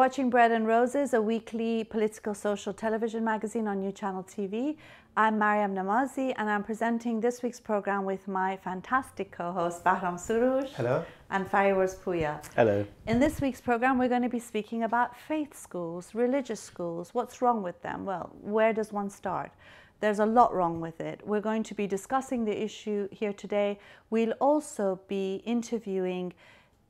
watching Bread and Roses, a weekly political social television magazine on New Channel TV. I'm Maryam Namazie and I'm presenting this week's program with my fantastic co-host Bahram Soroush. Hello. And Fariborz Pooya. Hello. In this week's program we're going to be speaking about faith schools, religious schools. What's wrong with them? Well, where does one start? There's a lot wrong with it. We're going to be discussing the issue here today. We'll also be interviewing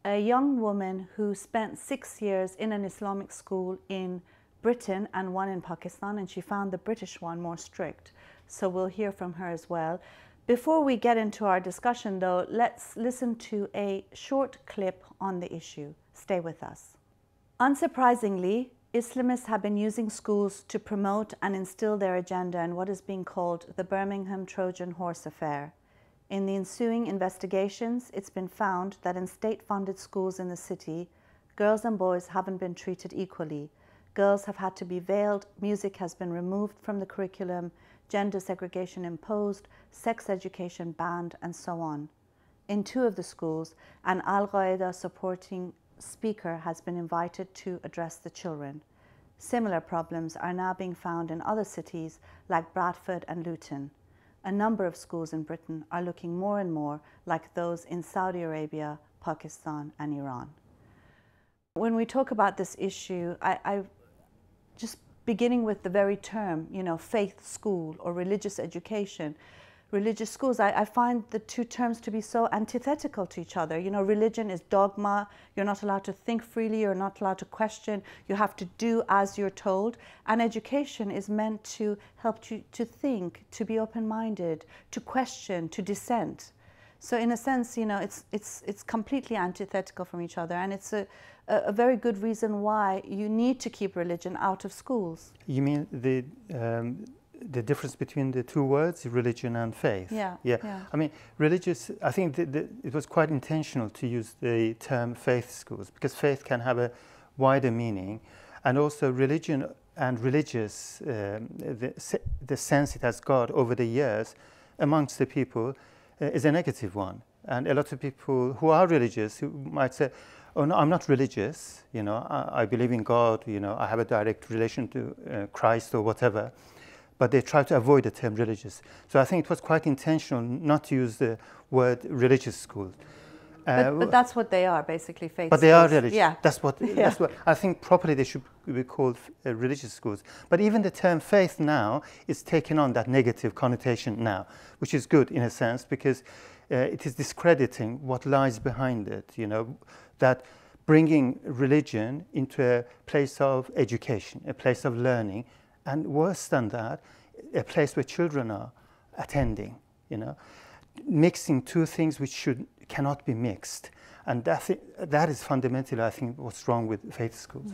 a young woman who spent 6 years in an Islamic school in Britain and one in Pakistan, and she found the British one more strict. So we'll hear from her as well. Before we get into our discussion though, let's listen to a short clip on the issue. Stay with us. Unsurprisingly, Islamists have been using schools to promote and instill their agenda in what is being called the Birmingham Trojan Horse affair. In the ensuing investigations, it's been found that in state-funded schools in the city, girls and boys haven't been treated equally. Girls have had to be veiled, music has been removed from the curriculum, gender segregation imposed, sex education banned, and so on. In 2 of the schools, an Al-Qaeda supporting speaker has been invited to address the children. Similar problems are now being found in other cities like Bradford and Luton. A number of schools in Britain are looking more and more like those in Saudi Arabia, Pakistan, and Iran. When we talk about this issue, I just beginning with the very term, faith school or religious education. Religious schools, I find the 2 terms to be so antithetical to each other. Religion is dogma, you're not allowed to think freely, you're not allowed to question, you have to do as you're told. And education is meant to help you to think, to be open-minded, to question, to dissent. So in a sense, it's completely antithetical from each other, and it's a very good reason why you need to keep religion out of schools. You mean the difference between the 2 words, religion and faith? Yeah. I mean, religious, I think it was quite intentional to use the term faith schools, because faith can have a wider meaning, and also religion and religious, the sense it has got over the years amongst the people is a negative one. And a lot of people who are religious who might say, oh no, I'm not religious, I believe in God, I have a direct relation to Christ or whatever, but they try to avoid the term religious. So I think it was quite intentional not to use the word religious school. But that's what they are, basically, faith But schools. they are religious. Yeah. That's what I think properly they should be called religious schools. But even the term faith now is taking on that negative connotation now, which is good in a sense, because it is discrediting what lies behind it, that bringing religion into a place of education, a place of learning, and worse than that, a place where children are attending, mixing 2 things which cannot be mixed. And that is fundamentally, I think, what's wrong with faith schools.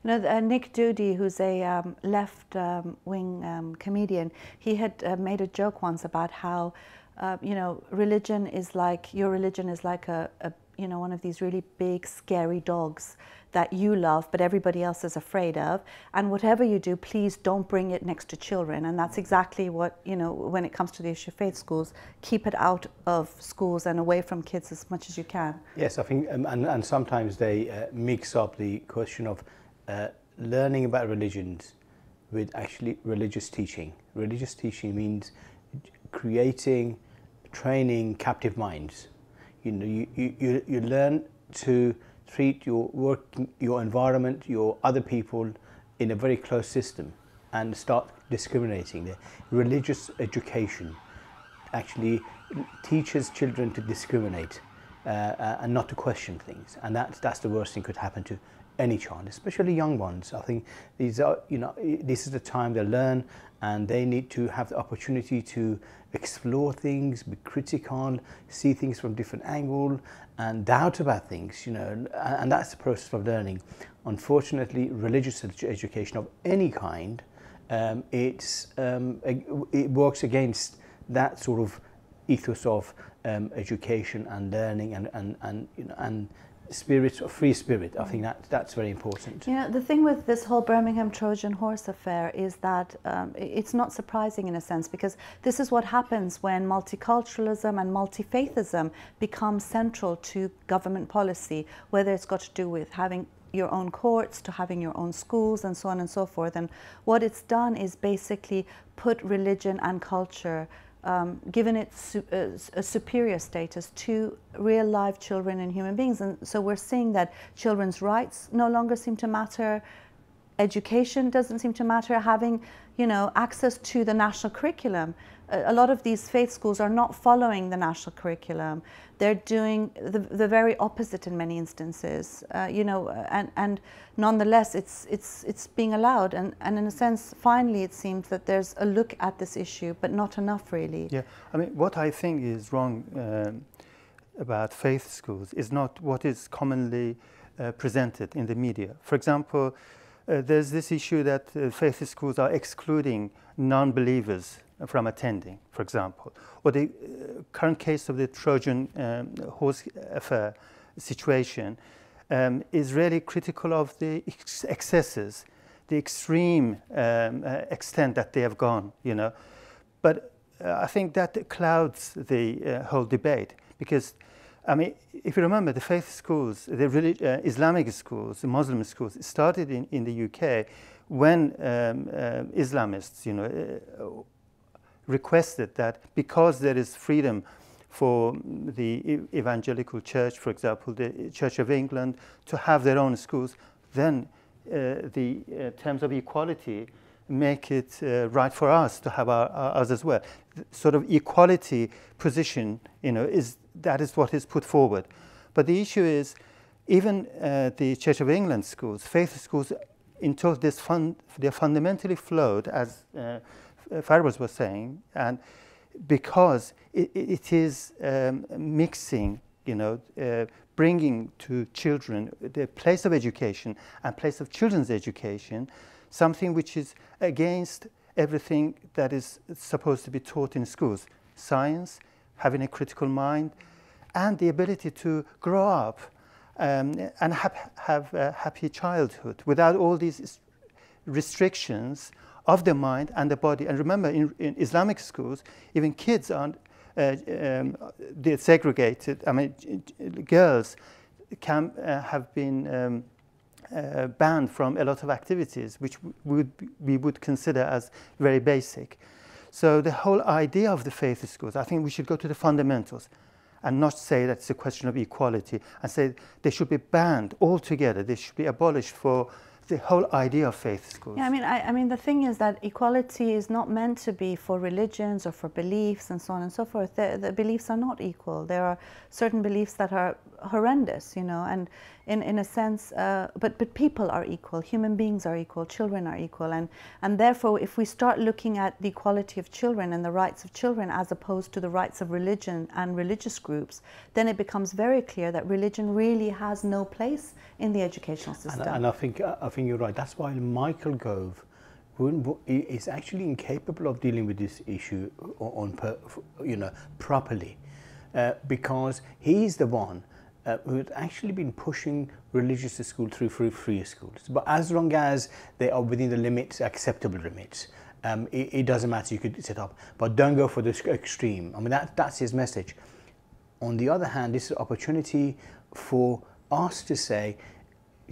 Nick Doody, who's a left-wing comedian, he had made a joke once about how, religion is like, your religion is like one of these really big, scary dogs that you love, but everybody else is afraid of. And whatever you do, please don't bring it next to children. And that's exactly what, when it comes to the issue of faith schools, keep it out of schools and away from kids as much as you can. Yes, I think, and sometimes they mix up the question of learning about religions with actually religious teaching. Religious teaching means creating, training captive minds. You learn to treat your work, your environment, your other people in a very close system and start discriminating. The religious education actually teaches children to discriminate and not to question things, and that's the worst thing could happen to any child, especially young ones. I think these are, this is the time they learn, and they need to have the opportunity to explore things, be critical, see things from different angles, and doubt about things, and that's the process of learning. Unfortunately, religious education of any kind, it works against that sort of ethos of education and learning and spirit, or free spirit. I think that's very important. The thing with this whole Birmingham Trojan Horse affair is that it's not surprising in a sense, because this is what happens when multiculturalism and multi-faithism become central to government policy, whether it's got to do with having your own courts, to having your own schools, and so on and so forth. And what it's done is basically put religion and culture, given it a superior status to real live children and human beings. And so we're seeing that children's rights no longer seem to matter. Education doesn't seem to matter. Having, access to the national curriculum. A lot of these faith schools are not following the national curriculum. They're doing the very opposite in many instances, and nonetheless it's being allowed. And in a sense, finally, it seems that there's a look at this issue, but not enough really. Yeah, I mean, what I think is wrong about faith schools is not what is commonly presented in the media. For example, there's this issue that faith schools are excluding non-believers from attending, for example, or the current case of the Trojan horse affair situation is really critical of the excesses, the extreme extent that they have gone, But I think that clouds the whole debate, because, I mean, if you remember, the faith schools, the Islamic schools, the Muslim schools, started in the UK when Islamists, requested that because there is freedom for the evangelical church, for example, the Church of England, to have their own schools, then the terms of equality make it right for us to have ours as well. Sort of equality position, that is what is put forward. But the issue is, even the Church of England schools, faith schools, in total, they're fundamentally flawed, as Fariborz was saying, and because it is mixing, bringing to children the place of education and place of children's education, something which is against everything that is supposed to be taught in schools. Science, having a critical mind, and the ability to grow up and have a happy childhood without all these restrictions of the mind and the body. And remember, in Islamic schools, even kids aren't they're segregated. I mean, girls can have been banned from a lot of activities, which we would consider as very basic. So the whole idea of the faith schools, I think we should go to the fundamentals and not say that it's a question of equality, and say they should be banned altogether. They should be abolished for the whole idea of faith schools. Yeah, I mean, the thing is that equality is not meant to be for religions or for beliefs and so on and so forth. The beliefs are not equal. There are certain beliefs that are horrendous, and in a sense, but people are equal, human beings are equal, children are equal, and therefore, if we start looking at the equality of children and the rights of children as opposed to the rights of religion and religious groups, then it becomes very clear that religion really has no place in the educational system. And I think you're right. That's why Michael Gove is actually incapable of dealing with this issue properly, because he's the one who had actually been pushing religious school through free schools. But as long as they are within the limits, acceptable limits, it doesn't matter, you could set up. But don't go for the extreme. I mean, that's his message. On the other hand, this is an opportunity for us to say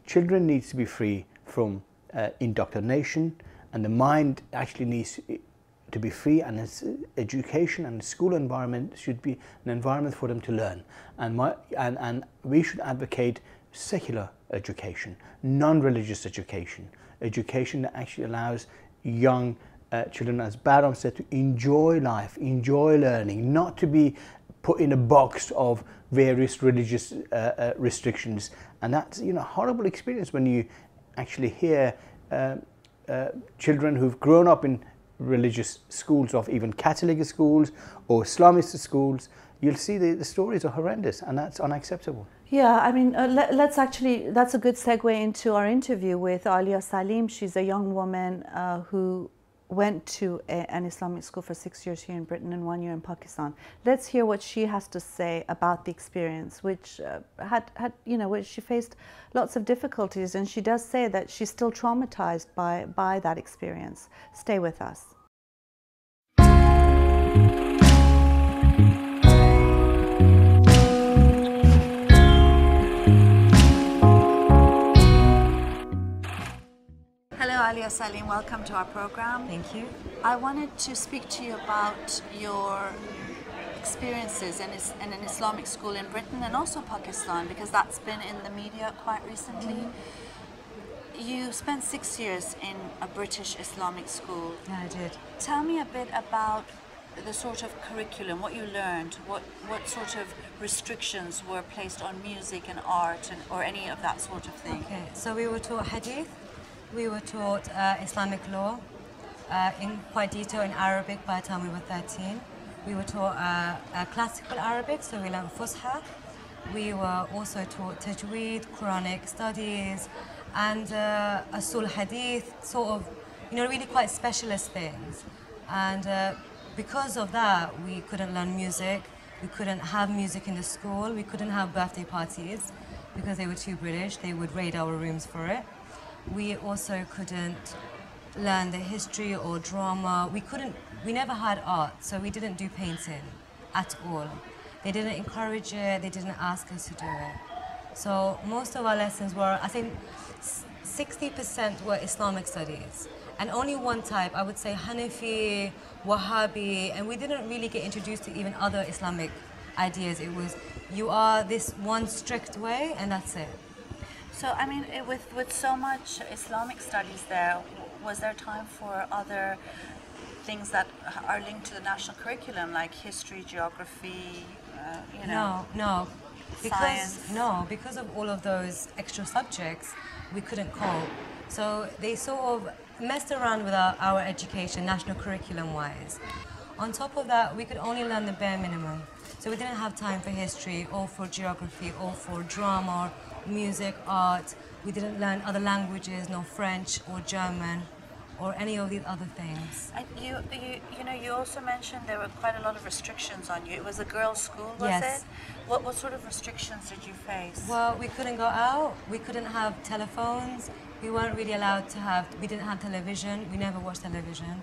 children need to be free from indoctrination, and the mind actually needs to be free, and education and the school environment should be an environment for them to learn. And we should advocate secular education, non-religious education, education that actually allows young children, as Bahram said, to enjoy life, enjoy learning, not to be put in a box of various religious restrictions. And that's a horrible experience when you actually hear children who've grown up in religious schools, of even Catholic schools or Islamist schools. You'll see the stories are horrendous, and that's unacceptable. Yeah, I mean, that's a good segue into our interview with Aliyah Saleem. She's a young woman who went to an Islamic school for 6 years here in Britain and 1 year in Pakistan. Let's hear what she has to say about the experience, which which she faced lots of difficulties, and she does say that she's still traumatized by that experience. Stay with us. Aliyah Saleem, welcome to our program. Thank you. I wanted to speak to you about your experiences in an Islamic school in Britain and also Pakistan, because that's been in the media quite recently. You spent 6 years in a British Islamic school. Yeah, I did. Tell me a bit about the sort of curriculum, what you learned, what sort of restrictions were placed on music and art or any of that sort of thing. Okay, so we were taught hadith, we were taught Islamic law in quite detail in Arabic by the time we were 13. We were taught classical Arabic, so we learned Fusha. We were also taught Tajweed, Quranic studies, and Usul Hadith, sort of, really quite specialist things. And because of that, we couldn't learn music, we couldn't have music in the school, we couldn't have birthday parties because they were too British, they would raid our rooms for it. We also couldn't learn the history or drama. We never had art, so we didn't do painting at all. They didn't encourage it, they didn't ask us to do it. So most of our lessons were, I think 60% were Islamic studies. And only one type, I would say Hanafi, Wahhabi, and we didn't really get introduced to even other Islamic ideas. It was, you are this one strict way, and that's it. So, I mean, with so much Islamic studies there, was there time for other things that are linked to the national curriculum, like history, geography, No. Science? Because of all of those extra subjects, we couldn't cope. So they sort of messed around with our education, national curriculum-wise. On top of that, we could only learn the bare minimum. So we didn't have time for history, or for geography, or for drama, music, art. We didn't learn other languages, no French or German, or any of these other things. And you also mentioned there were quite a lot of restrictions on you. It was a girls' school, was Yes. it? What sort of restrictions did you face? Well, we couldn't go out, we couldn't have telephones, we weren't really allowed to we didn't have television, we never watched television.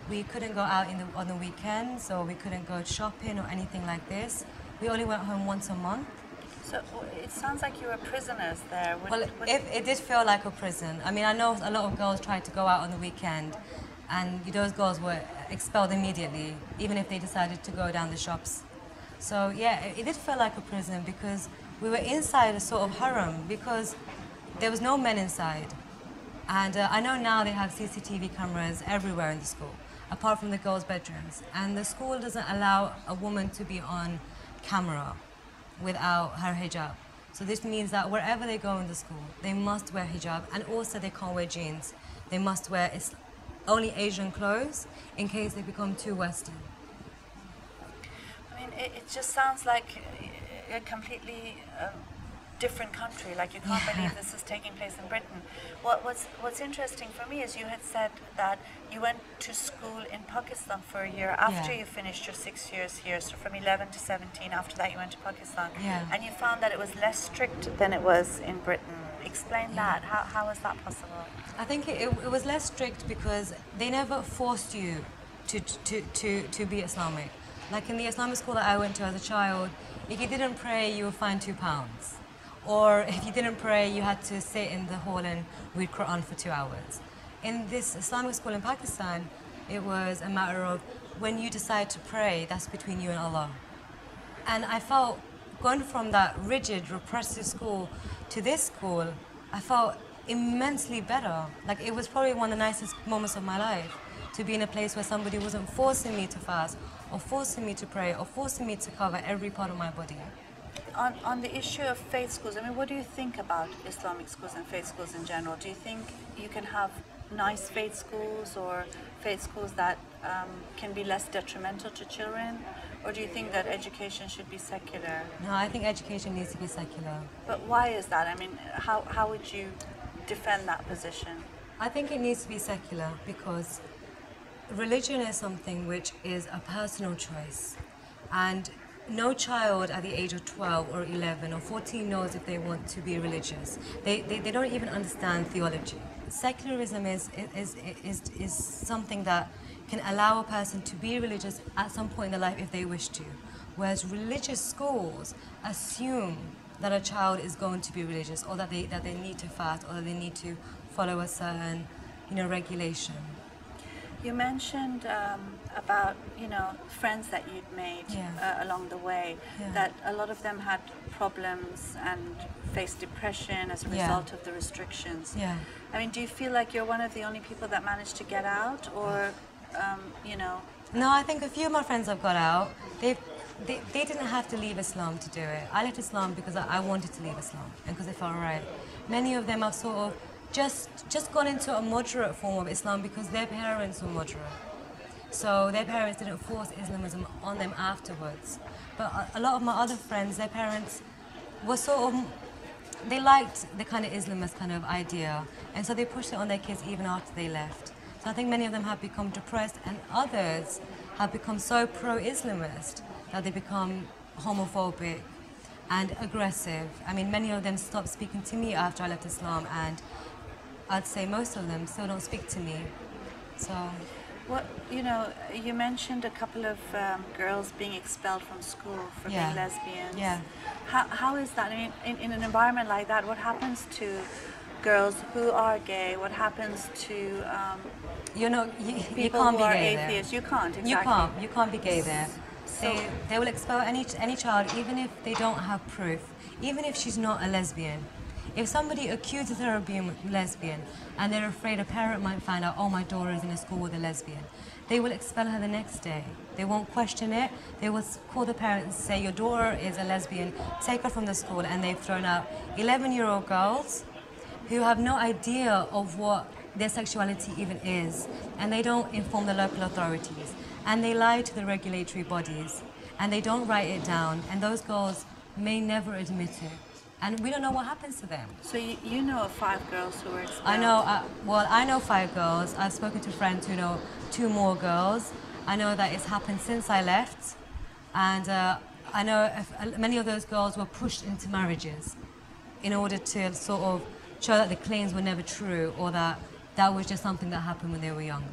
We couldn't go out on the weekends, or we couldn't go shopping or anything like this. We only went home once a month. So it sounds like you were prisoners there. Well, it did feel like a prison. I mean, I know a lot of girls tried to go out on the weekend, and those girls were expelled immediately, even if they decided to go down the shops. So yeah, it did feel like a prison, because we were inside a sort of harem, because there was no men inside. And I know now they have CCTV cameras everywhere in the school, apart from the girls' bedrooms. And the school doesn't allow a woman to be on camera without her hijab. So this means that wherever they go in the school, they must wear hijab, and also they can't wear jeans. They must wear only Asian clothes in case they become too Western. I mean, it just sounds like a completely different country. Like, you can't believe this is taking place in Britain. What's interesting for me is you had said that you went to school in Pakistan for a year after you finished your 6 years here, so from 11 to 17. After that, you went to Pakistan, and you found that it was less strict than it was in Britain. Explain that. How was that possible? I think it was less strict because they never forced you to be Islamic. Like in the Islamic school that I went to as a child, if you didn't pray, you were fined £2. Or if you didn't pray, you had to sit in the hall and read Quran for 2 hours. In this Islamic school in Pakistan, it was a matter of when you decide to pray, that's between you and Allah. And I felt, going from that rigid, repressive school to this school, I felt immensely better. Like, it was probably one of the nicest moments of my life, to be in a place where somebody wasn't forcing me to fast, or forcing me to pray, or forcing me to cover every part of my body. On the issue of faith schools, I mean, what do you think about Islamic schools and faith schools in general? Do you think you can have nice faith schools, or faith schools that can be less detrimental to children? Or do you think that education should be secular? No, I think education needs to be secular. But why is that? I mean, how would you defend that position? I think it needs to be secular because religion is something which is a personal choice. And no child at the age of 12 or 11 or 14 knows if they want to be religious. They don't even understand theology. Secularism is something that can allow a person to be religious at some point in their life if they wish to. Whereas religious schools assume that a child is going to be religious, or that they need to fast, or that they need to follow a certain regulation. You mentioned about friends that you'd made along the way, that a lot of them had problems and faced depression as a result of the restrictions. Yeah. I mean, do you feel like you're one of the only people that managed to get out, or No, I think a few of my friends have got out. They didn't have to leave Islam to do it. I left Islam because I wanted to leave Islam and because I felt right. Many of them have sort of just gone into a moderate form of Islam because their parents were moderate. So their parents didn't force Islamism on them afterwards. But a lot of my other friends, their parents were they liked the kind of Islamist kind of idea, and so they pushed it on their kids even after they left. So I think many of them have become depressed, and others have become so pro-Islamist that they become homophobic and aggressive. I mean, many of them stopped speaking to me after I left Islam, and I'd say most of them still don't speak to me. So, you mentioned a couple of girls being expelled from school for being lesbians. Yeah. How is that? I mean, in an environment like that, what happens to girls who are gay? What happens to you people can't who be are gay atheists? there. You can't, exactly. You can't be gay there. They will expel any child, even if they don't have proof, even if she's not a lesbian. If somebody accuses her of being lesbian and they're afraid a parent might find out, oh, my daughter is in a school with a lesbian, they will expel her the next day. They won't question it. They will call the parents and say, your daughter is a lesbian, take her from the school. And they've thrown out 11-year-old girls who have no idea of what their sexuality even is. And they don't inform the local authorities. And they lie to the regulatory bodies. And they don't write it down. And those girls may never admit it. And we don't know what happens to them. So you know of 5 girls who were expelled? I know 5 girls. I've spoken to friends who know 2 more girls. I know that it's happened since I left. And I know many of those girls were pushed into marriages in order to sort of show that the claims were never true, or that was just something that happened when they were younger.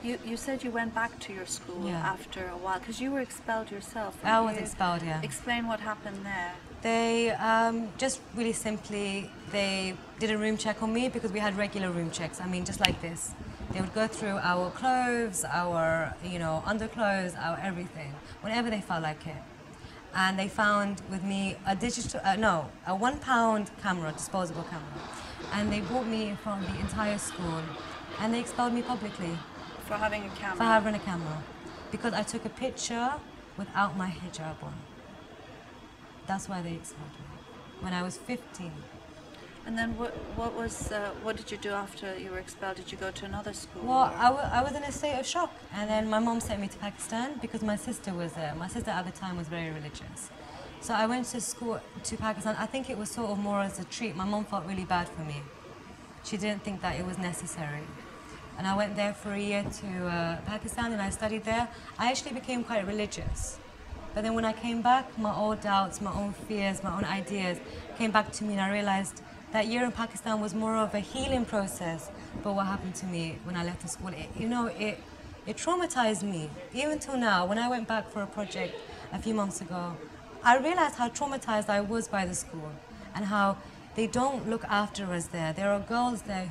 You said you went back to your school after a while, because you were expelled yourself. I was expelled, yeah. Explain what happened there. They just really simply, they did a room check on me because we had regular room checks. I mean, just like this. They would go through our clothes, our underclothes, our everything, whenever they felt like it. And they found with me a £1 camera, disposable camera. And they brought me in front of the entire school, and they expelled me publicly. For having a camera? For having a camera. Because I took a picture without my hijab on. That's why they expelled me, when I was 15. And then what did you do after you were expelled? Did you go to another school? Well, I was in a state of shock. And then my mom sent me to Pakistan because my sister was there. My sister at the time was very religious. So I went to school to Pakistan. I think it was sort of more as a treat. My mom felt really bad for me. She didn't think that it was necessary. And I went there for a year to Pakistan, and I studied there. I actually became quite religious. But then when I came back, my old doubts, my own fears, my own ideas came back to me, and I realized that year in Pakistan was more of a healing process. But what happened to me when I left the school, it traumatized me. Even till now, when I went back for a project a few months ago, I realized how traumatized I was by the school and how they don't look after us there. There are girls there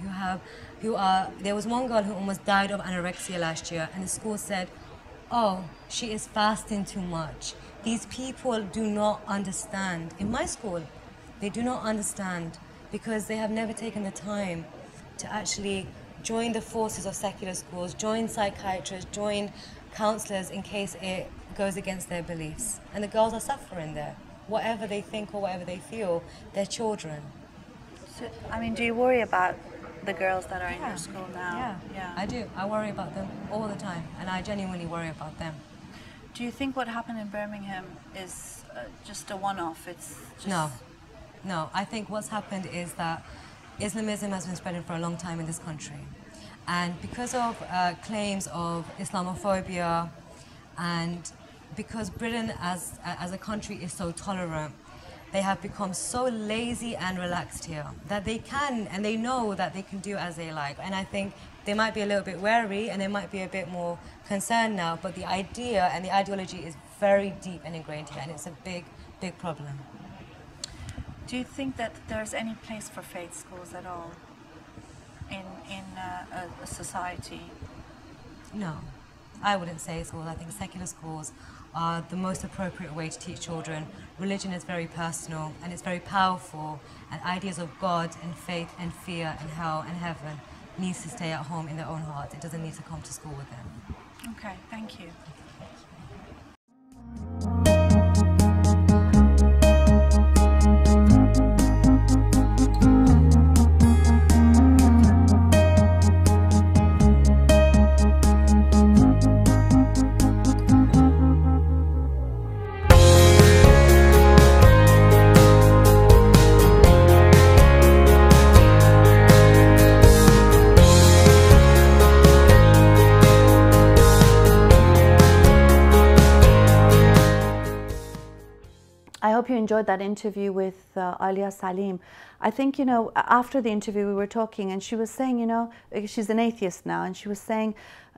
there was one girl who almost died of anorexia last year, and the school said, oh, she is fasting too much. These people do not understand. In my school, they do not understand because they have never taken the time to actually join the forces of secular schools, join psychiatrists, join counselors in case it goes against their beliefs. And the girls are suffering there. Whatever they think or whatever they feel, they're children. So, I mean, do you worry about the girls that are in your school now? Yeah, I do. I worry about them all the time, and I genuinely worry about them. Do you think what happened in Birmingham is just a one-off? It's just... No. I think what's happened is that Islamism has been spreading for a long time in this country. And because of claims of Islamophobia, and because Britain as a country is so tolerant, they have become so lazy and relaxed here that they can, and they know that they can do as they like. And I think they might be a little bit wary and they might be a bit more concerned now, but the idea and the ideology is very deep and ingrained here, and it's a big, big problem. Do you think that there's any place for faith schools at all? in a society? No, I wouldn't say so. I think secular schools are the most appropriate way to teach children. Religion is very personal and it's very powerful, and ideas of God and faith and fear and hell and heaven needs to stay at home in their own heart. It doesn't need to come to school with them. Okay, thank you. I hope you enjoyed that interview with Aliyah Saleem. I think, you know, after the interview we were talking and she was saying, you know, she's an atheist now, and she was saying,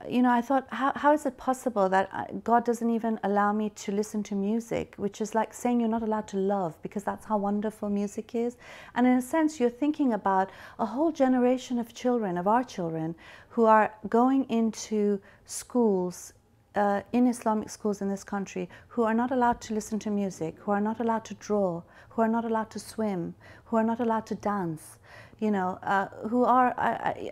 you know, I thought, how is it possible that God doesn't even allow me to listen to music, which is like saying you're not allowed to love, because that's how wonderful music is. And in a sense, you're thinking about a whole generation of children, of our children, who are going into schools, in Islamic schools in this country, who are not allowed to listen to music, who are not allowed to draw, who are not allowed to swim, who are not allowed to dance, you know, who are,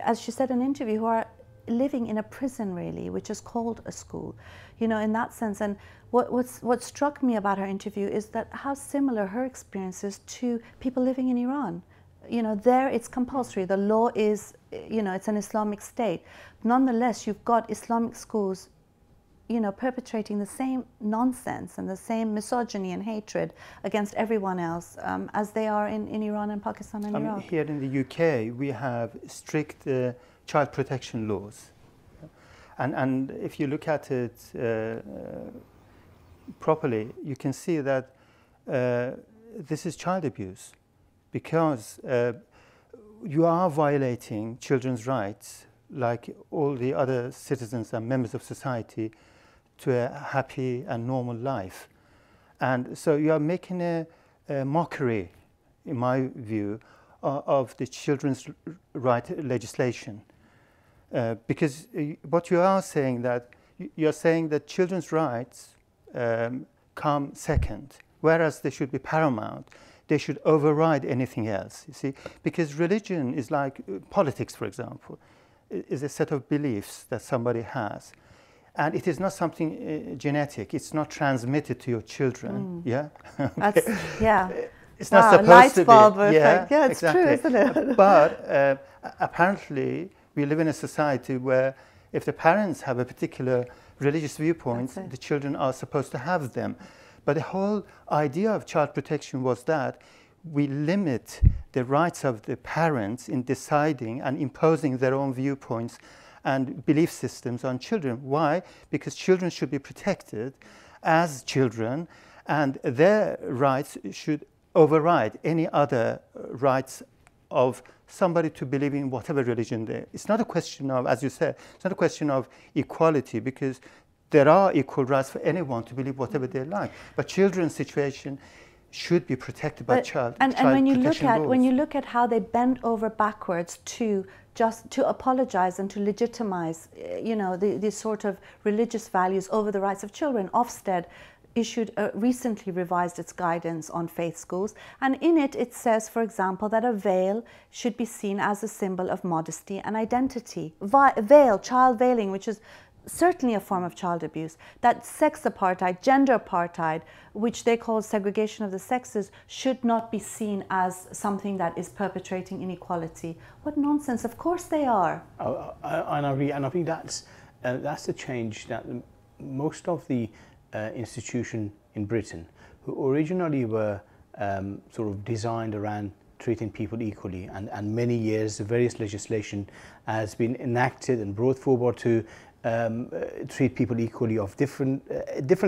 as she said in an interview, who are living in a prison really, which is called a school, you know, in that sense. And what struck me about her interview is that how similar her experience is to people living in Iran. You know, there it's compulsory, the law is, you know, it's an Islamic state. Nonetheless, you've got Islamic schools, you know, perpetrating the same nonsense and the same misogyny and hatred against everyone else as they are in Iran and Pakistan and Iraq. Here in the UK, we have strict child protection laws. And if you look at it properly, you can see that this is child abuse, because you are violating children's rights like all the other citizens and members of society to a happy and normal life. And so you are making a mockery, in my view, of the children's right legislation. Because what you are saying, that you're saying that children's rights come second, whereas they should be paramount. They should override anything else, you see. Because religion is like politics, for example, is a set of beliefs that somebody has. And it is not something genetic. It's not transmitted to your children. Yeah. That's, yeah. It's not supposed to be. Effect. Yeah, it's exactly. true, isn't it? But apparently, we live in a society where if the parents have a particular religious viewpoint, the children are supposed to have them. But the whole idea of child protection was that we limit the rights of the parents in deciding and imposing their own viewpoints and belief systems on children. Why? Because children should be protected as children, and their rights should override any other rights of somebody to believe in whatever religion they. It's not a question of, as you said, it's not a question of equality, because there are equal rights for anyone to believe whatever they like. But children's situation should be protected by child and when you look at laws. When you look at how they bend over backwards to just to apologize and to legitimize, you know, the sort of religious values over the rights of children. Ofsted issued recently revised its guidance on faith schools, and in it it says, for example, that a veil should be seen as a symbol of modesty and identity. Veil, child veiling, which is certainly a form of child abuse, that sex apartheid, gender apartheid, which they call segregation of the sexes, should not be seen as something that is perpetrating inequality. What nonsense! Of course they are. And I think that's the change that most of the institutions in Britain, who originally were sort of designed around treating people equally, and many years various legislation has been enacted and brought forward to treat people equally, of different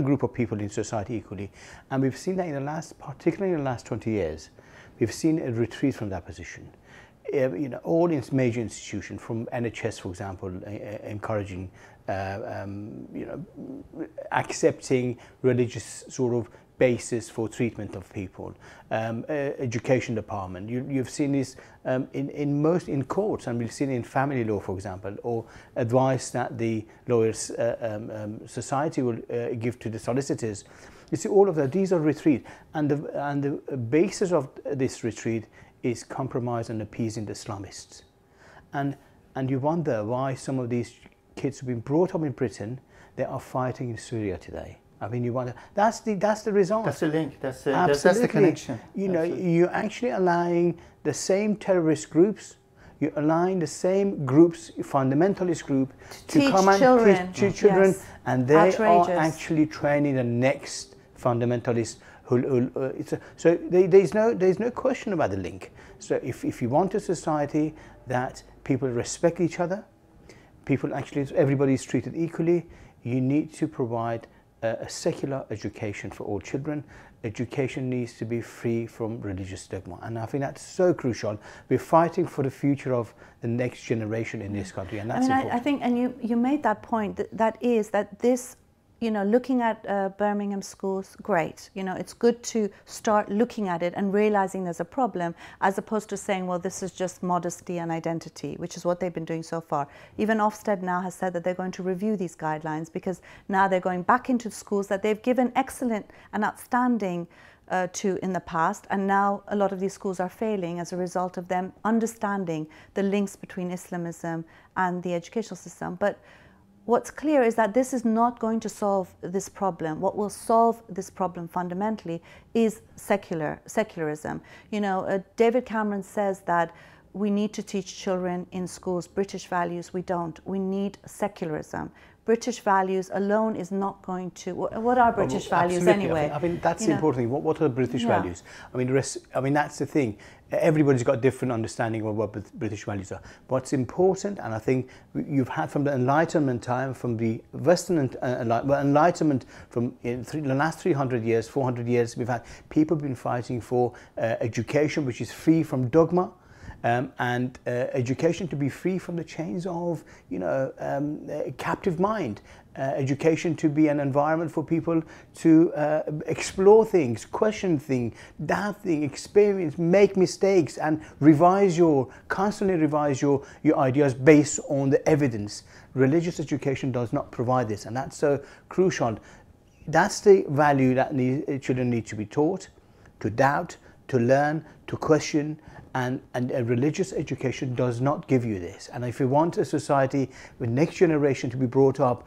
group of people in society equally. And we've seen that in the last, particularly in the last 20 years, we've seen a retreat from that position. You know, all major institutions, from NHS, for example, encouraging, you know, accepting religious sort of basis for treatment of people. Education department, you've seen this in courts, and we've seen it in family law, for example, or advice that the lawyers society will give to the solicitors. You see, all of that, these are retreat, and the basis of this retreat is compromise and appeasing the Islamists. And you wonder why some of these kids who've been brought up in Britain, they are fighting in Syria today. I mean, you wonder, that's the result. That's the link, that's the connection. You know, you're actually allowing the same terrorist groups, you're allowing the same groups, fundamentalist group, to come and teach children, yes. And they are actually training the next fundamentalist. So there's no question about the link. So if you want a society that people respect each other, everybody is treated equally, you need to provide a secular education for all children. Education needs to be free from religious dogma, and I think that's so crucial. We're fighting for the future of the next generation in this country, and that's important. I think, and you made that point, that this, you know, looking at Birmingham schools, great. You know, it's good to start looking at it and realizing there's a problem, as opposed to saying, well, this is just modesty and identity, which is what they've been doing so far. Even Ofsted now has said that they're going to review these guidelines, because now they're going back into schools that they've given excellent and outstanding to in the past, and now a lot of these schools are failing as a result of them understanding the links between Islamism and the educational system. But what's clear is that this is not going to solve this problem. What will solve this problem fundamentally is secularism. You know, David Cameron says that we need to teach children in schools British values. We don't. We need secularism. British values alone is not going to. What are British values anyway? I mean that's the important thing. What are British values? I mean that's the thing. Everybody's got different understanding of what British values are. What's important, and I think you've had from the Enlightenment time, from the Western Enlightenment, from the last 300 years, 400 years, we've had people been fighting for education which is free from dogma. And education to be free from the chains of, you know, a captive mind. Education to be an environment for people to explore things, question things, doubt things, experience, make mistakes, and constantly revise your ideas based on the evidence. Religious education does not provide this, and that's so crucial. That's the value that children need to be taught, to doubt, to learn, to question. And a religious education does not give you this. And if you want a society with next generation to be brought up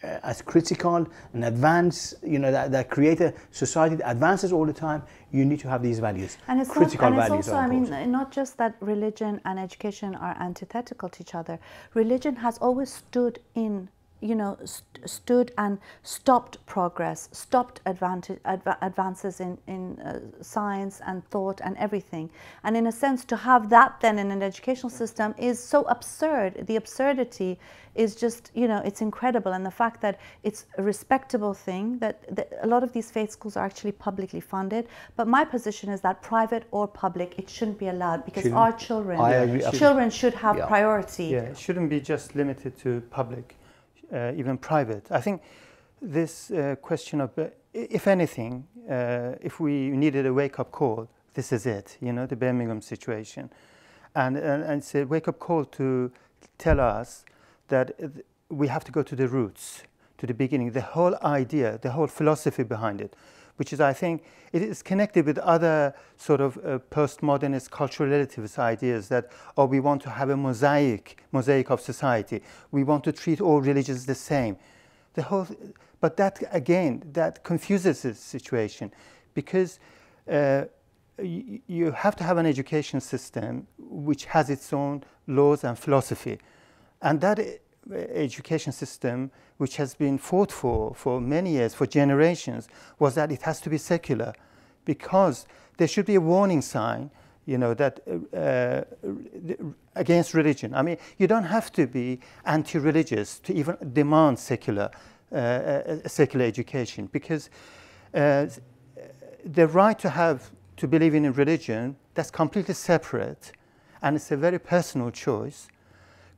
as critical and advanced, you know, that create a society that advances all the time, you need to have these values. And it's critical values. Also, I mean, not just that religion and education are antithetical to each other. Religion has always stood in, you know, stood and stopped progress, stopped advances in science and thought and everything. And in a sense, to have that then in an educational system is so absurd. The absurdity is just, you know, it's incredible. And the fact that it's a respectable thing, that a lot of these faith schools are actually publicly funded. But my position is that private or public, it shouldn't be allowed, because our children should have priority. Yeah, it shouldn't be just limited to public. Even private. I think this question of, if anything, if we needed a wake-up call, this is it, you know, the Birmingham situation. And it's a wake-up call to tell us that we have to go to the roots, to the beginning, the whole idea, the whole philosophy behind it, which is, I think, it is connected with other sort of postmodernist cultural relativist ideas that, oh, we want to have a mosaic of society. We want to treat all religions the same. But that, again, that confuses the situation, because you have to have an education system which has its own laws and philosophy. And that education system, which has been fought for many years, for generations, was that it has to be secular, because there should be a warning sign, you know, that against religion. I mean, you don't have to be anti-religious to even demand secular education, because the right to believe in a religion, that's completely separate, and it's a very personal choice.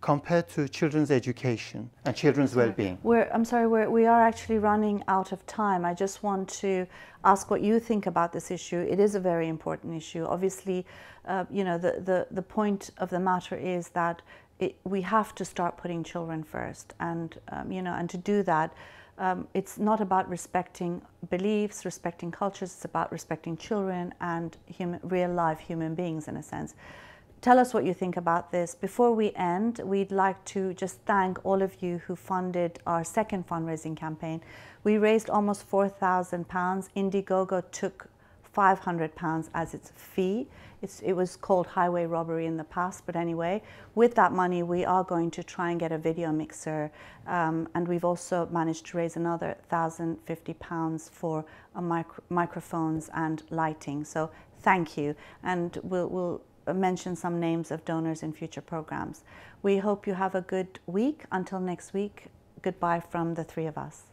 compared to children's education and children's well-being? I'm sorry, we are actually running out of time. I just want to ask what you think about this issue. It is a very important issue. Obviously, you know, the point of the matter is that we have to start putting children first, and you know, and to do that, it's not about respecting beliefs, respecting cultures. It's about respecting children and real life human beings, in a sense. Tell us what you think about this. Before we end, we'd like to just thank all of you who funded our second fundraising campaign. We raised almost £4,000. Indiegogo took £500 as its fee. It was called highway robbery in the past, but anyway, with that money we are going to try and get a video mixer, and we've also managed to raise another £1,050 for microphones and lighting. So thank you, and we'll mention some names of donors in future programs. We hope you have a good week. Until next week, goodbye from the three of us.